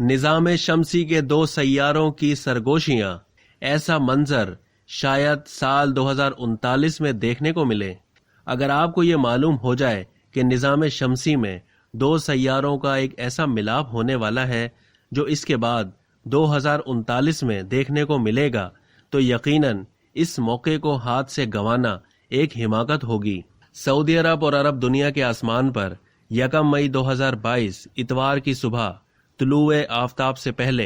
نظام شمسی کے 2 سیاروں کی سرگوشیاں، ایسا منظر شاید سال 2039 میں دیکھنے کو ملے۔ اگر آپ کو یہ معلوم ہو جائے کہ نظام شمسی میں 2 سیاروں کا ایک ایسا ملاپ ہونے والا ہے جو اس کے بعد 2039 میں دیکھنے کو ملے گا، تو یقیناً اس موقع کو ہاتھ سے گنوانا ایک حماقت ہوگی۔ سعودی عرب اور عرب دنیا کے آسمان پر 1 مئی 2022 اتوار کی صبح طلوع آفتاب سے پہلے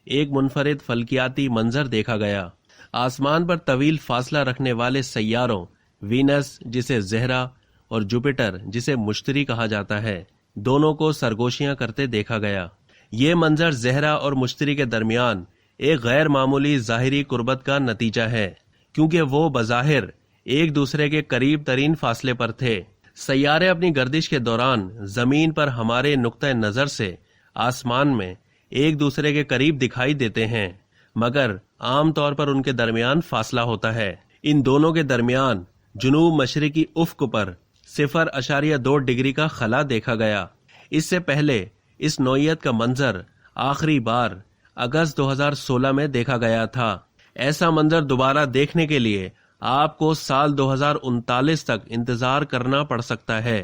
ایک منفرد فلکیاتی منظر دیکھا گیا۔ آسمان پر طویل فاصلہ رکھنے والے سیاروں وینس، جسے زہرہ، اور جوپیٹر، جسے مشتری کہا جاتا ہے، دونوں کو سرگوشیاں کرتے دیکھا گیا۔ یہ منظر زہرہ اور مشتری کے درمیان ایک غیر معمولی ظاہری قربت کا نتیجہ ہے، کیونکہ وہ بظاہر ایک دوسرے کے قریب ترین فاصلے پر تھے۔ سیارے اپنی گردش کے دوران زمین پر ہمارے نقطۂ نظر سے آسمان میں ایک دوسرے کے قریب دکھائی دیتے ہیں، مگر عام طور پر ان کے درمیان فاصلہ ہوتا ہے۔ ان دونوں کے درمیان جنوب مشرقی افق پر 0.2 ڈگری کا خلا دیکھا گیا۔ اس سے پہلے اس نوعیت کا منظر آخری بار اگست 2016 میں دیکھا گیا تھا۔ ایسا منظر دوبارہ دیکھنے کے لیے آپ کو سال 2039 تک انتظار کرنا پڑ سکتا ہے۔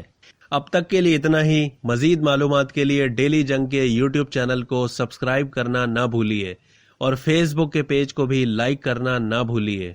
اب تک کے لیے اتنا ہی۔ مزید معلومات کے لیے ڈیلی جنگ کے یوٹیوب چینل کو سبسکرائب کرنا نہ بھولیے اور فیس بک کے پیج کو بھی لائک کرنا نہ بھولیے۔